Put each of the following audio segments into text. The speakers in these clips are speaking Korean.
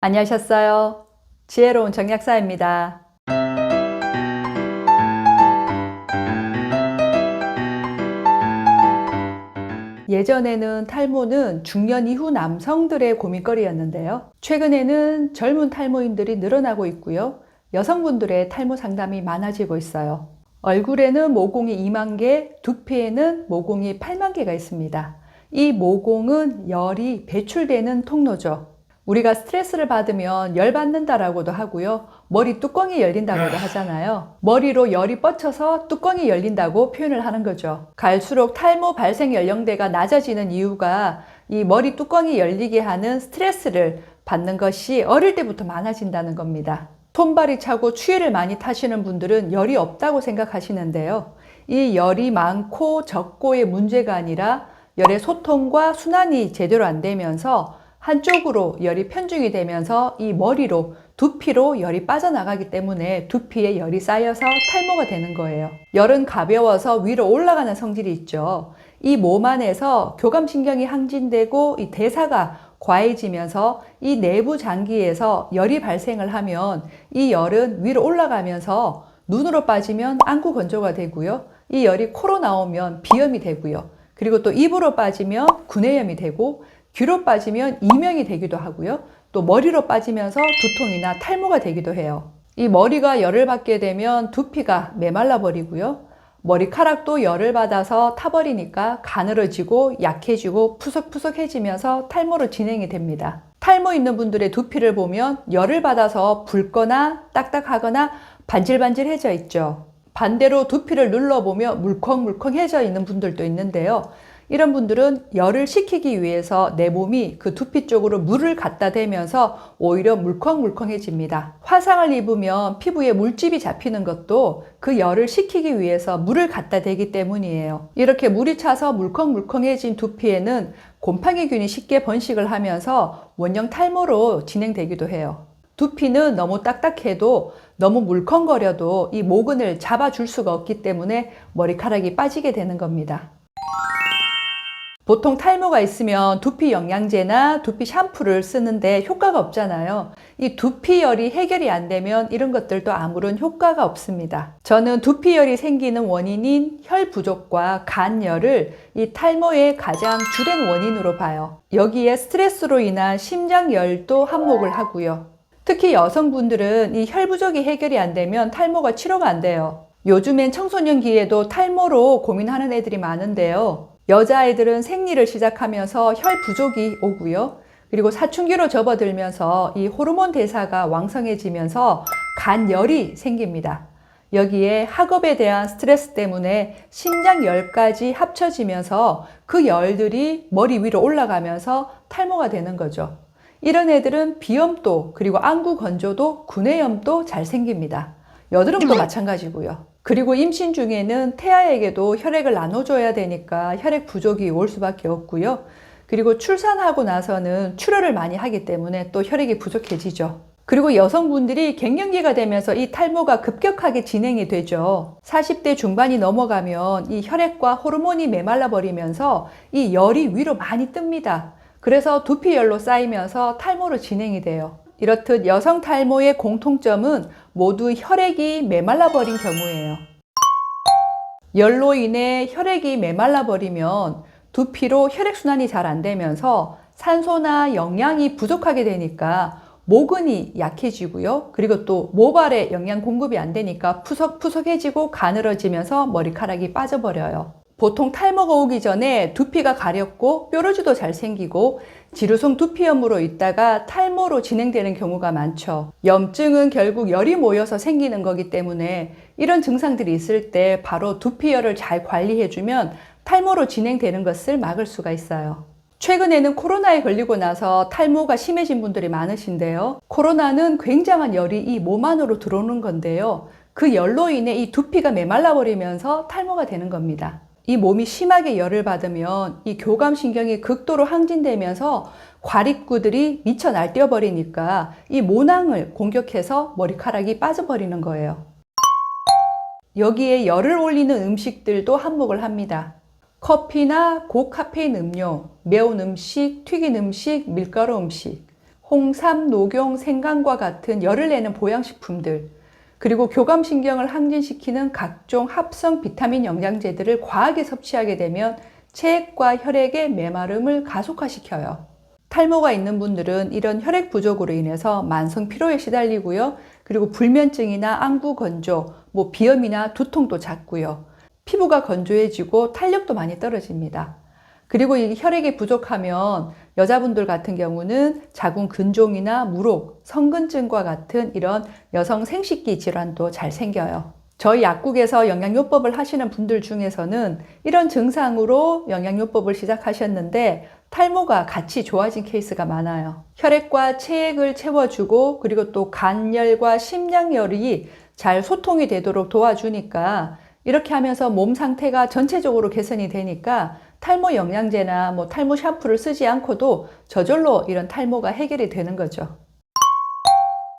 안녕하셨어요? 지혜로운 정약사입니다. 예전에는 탈모는 중년 이후 남성들의 고민거리였는데요. 최근에는 젊은 탈모인들이 늘어나고 있고요. 여성분들의 탈모 상담이 많아지고 있어요. 얼굴에는 모공이 2만 개, 두피에는 모공이 8만 개가 있습니다. 이 모공은 열이 배출되는 통로죠. 우리가 스트레스를 받으면 열 받는다라고도 하고요. 머리 뚜껑이 열린다고도 하잖아요. 머리로 열이 뻗쳐서 뚜껑이 열린다고 표현을 하는 거죠. 갈수록 탈모 발생 연령대가 낮아지는 이유가 이 머리 뚜껑이 열리게 하는 스트레스를 받는 것이 어릴 때부터 많아진다는 겁니다. 손발이 차고 추위를 많이 타시는 분들은 열이 없다고 생각하시는데요. 이 열이 많고 적고의 문제가 아니라 열의 소통과 순환이 제대로 안 되면서 한쪽으로 열이 편중이 되면서 이 머리로 두피로 열이 빠져나가기 때문에 두피에 열이 쌓여서 탈모가 되는 거예요. 열은 가벼워서 위로 올라가는 성질이 있죠. 이 몸 안에서 교감신경이 항진되고 이 대사가 과해지면서 이 내부 장기에서 열이 발생을 하면 이 열은 위로 올라가면서 눈으로 빠지면 안구 건조가 되고요. 이 열이 코로 나오면 비염이 되고요. 그리고 또 입으로 빠지면 구내염이 되고 귀로 빠지면 이명이 되기도 하고요. 또 머리로 빠지면서 두통이나 탈모가 되기도 해요. 이 머리가 열을 받게 되면 두피가 메말라 버리고요. 머리카락도 열을 받아서 타버리니까 가늘어지고 약해지고 푸석푸석해지면서 탈모로 진행이 됩니다. 탈모 있는 분들의 두피를 보면 열을 받아서 붉거나 딱딱하거나 반질반질해져 있죠. 반대로 두피를 눌러보면 물컹물컹해져 있는 분들도 있는데요. 이런 분들은 열을 식히기 위해서 내 몸이 그 두피 쪽으로 물을 갖다 대면서 오히려 물컹물컹해집니다. 화상을 입으면 피부에 물집이 잡히는 것도 그 열을 식히기 위해서 물을 갖다 대기 때문이에요. 이렇게 물이 차서 물컹물컹해진 두피에는 곰팡이균이 쉽게 번식을 하면서 원형 탈모로 진행되기도 해요. 두피는 너무 딱딱해도 너무 물컹거려도 이 모근을 잡아줄 수가 없기 때문에 머리카락이 빠지게 되는 겁니다. 보통 탈모가 있으면 두피 영양제나 두피 샴푸를 쓰는데 효과가 없잖아요. 이 두피열이 해결이 안 되면 이런 것들도 아무런 효과가 없습니다. 저는 두피열이 생기는 원인인 혈 부족과 간열을 이 탈모의 가장 주된 원인으로 봐요. 여기에 스트레스로 인한 심장열도 한몫을 하고요. 특히 여성분들은 이 혈 부족이 해결이 안 되면 탈모가 치료가 안 돼요. 요즘엔 청소년기에도 탈모로 고민하는 애들이 많은데요. 여자아이들은 생리를 시작하면서 혈 부족이 오고요. 그리고 사춘기로 접어들면서 이 호르몬 대사가 왕성해지면서 간열이 생깁니다. 여기에 학업에 대한 스트레스 때문에 심장열까지 합쳐지면서 그 열들이 머리 위로 올라가면서 탈모가 되는 거죠. 이런 애들은 비염도 그리고 안구 건조도 구내염도 잘 생깁니다. 여드름도 마찬가지고요. 그리고 임신 중에는 태아에게도 혈액을 나눠줘야 되니까 혈액 부족이 올 수밖에 없고요. 그리고 출산하고 나서는 출혈을 많이 하기 때문에 또 혈액이 부족해지죠. 그리고 여성분들이 갱년기가 되면서 이 탈모가 급격하게 진행이 되죠. 40대 중반이 넘어가면 이 혈액과 호르몬이 메말라 버리면서 이 열이 위로 많이 뜹니다. 그래서 두피열로 쌓이면서 탈모로 진행이 돼요. 이렇듯 여성 탈모의 공통점은 모두 혈액이 메말라 버린 경우예요. 열로 인해 혈액이 메말라 버리면 두피로 혈액순환이 잘 안 되면서 산소나 영양이 부족하게 되니까 모근이 약해지고요. 그리고 또 모발에 영양 공급이 안 되니까 푸석푸석해지고 가늘어지면서 머리카락이 빠져버려요. 보통 탈모가 오기 전에 두피가 가렵고 뾰루지도 잘 생기고 지루성 두피염으로 있다가 탈모로 진행되는 경우가 많죠. 염증은 결국 열이 모여서 생기는 거기 때문에 이런 증상들이 있을 때 바로 두피열을 잘 관리해주면 탈모로 진행되는 것을 막을 수가 있어요. 최근에는 코로나에 걸리고 나서 탈모가 심해진 분들이 많으신데요. 코로나는 굉장한 열이 이 몸 안으로 들어오는 건데요. 그 열로 인해 이 두피가 메말라 버리면서 탈모가 되는 겁니다. 이 몸이 심하게 열을 받으면 이 교감신경이 극도로 항진되면서 과립구들이 미쳐 날뛰어 버리니까 이 모낭을 공격해서 머리카락이 빠져버리는 거예요. 여기에 열을 올리는 음식들도 한몫을 합니다. 커피나 고카페인 음료, 매운 음식, 튀긴 음식, 밀가루 음식, 홍삼, 녹용, 생강과 같은 열을 내는 보양식품들, 그리고 교감신경을 항진시키는 각종 합성 비타민 영양제들을 과하게 섭취하게 되면 체액과 혈액의 메마름을 가속화시켜요. 탈모가 있는 분들은 이런 혈액 부족으로 인해서 만성 피로에 시달리고요. 그리고 불면증이나 안구 건조, 비염이나 두통도 잦고요. 피부가 건조해지고 탄력도 많이 떨어집니다. 그리고 이 혈액이 부족하면 여자분들 같은 경우는 자궁 근종이나 무록, 성근증과 같은 이런 여성 생식기 질환도 잘 생겨요. 저희 약국에서 영양요법을 하시는 분들 중에서는 이런 증상으로 영양요법을 시작하셨는데 탈모가 같이 좋아진 케이스가 많아요. 혈액과 체액을 채워주고 그리고 또 간열과 심장열이 잘 소통이 되도록 도와주니까 이렇게 하면서 몸 상태가 전체적으로 개선이 되니까 탈모 영양제나 탈모 샴푸를 쓰지 않고도 저절로 이런 탈모가 해결이 되는 거죠.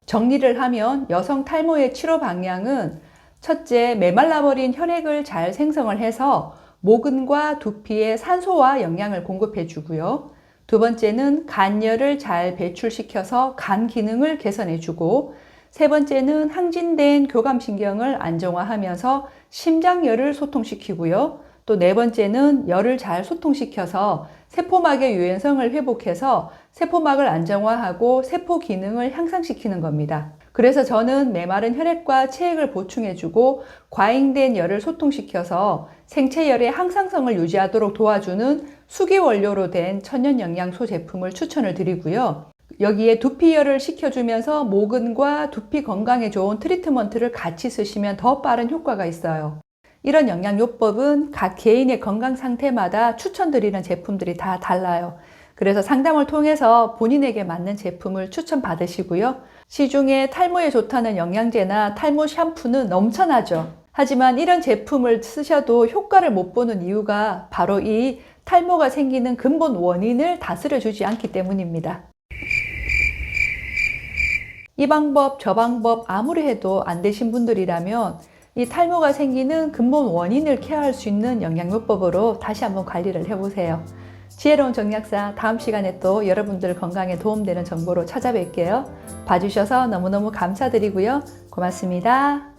정리를 하면 여성 탈모의 치료 방향은 첫째, 메말라버린 혈액을 잘 생성을 해서 모근과 두피에 산소와 영양을 공급해 주고요. 두 번째는 간열을 잘 배출시켜서 간 기능을 개선해 주고, 세 번째는 항진된 교감신경을 안정화하면서 심장열을 소통시키고요. 또 네 번째는 열을 잘 소통시켜서 세포막의 유연성을 회복해서 세포막을 안정화하고 세포 기능을 향상시키는 겁니다. 그래서 저는 메마른 혈액과 체액을 보충해주고 과잉된 열을 소통시켜서 생체열의 항상성을 유지하도록 도와주는 수기 원료로 된 천연영양소 제품을 추천을 드리고요. 여기에 두피열을 식혀주면서 모근과 두피 건강에 좋은 트리트먼트를 같이 쓰시면 더 빠른 효과가 있어요. 이런 영양요법은 각 개인의 건강 상태마다 추천드리는 제품들이 다 달라요. 그래서 상담을 통해서 본인에게 맞는 제품을 추천받으시고요. 시중에 탈모에 좋다는 영양제나 탈모 샴푸는 넘쳐나죠. 하지만 이런 제품을 쓰셔도 효과를 못 보는 이유가 바로 이 탈모가 생기는 근본 원인을 다스려주지 않기 때문입니다. 이 방법, 저 방법 아무리 해도 안 되신 분들이라면 이 탈모가 생기는 근본 원인을 케어할 수 있는 영양요법으로 다시 한번 관리를 해보세요. 지혜로운 정약사 다음 시간에 또 여러분들 건강에 도움되는 정보로 찾아뵐게요. 봐주셔서 너무너무 감사드리고요. 고맙습니다.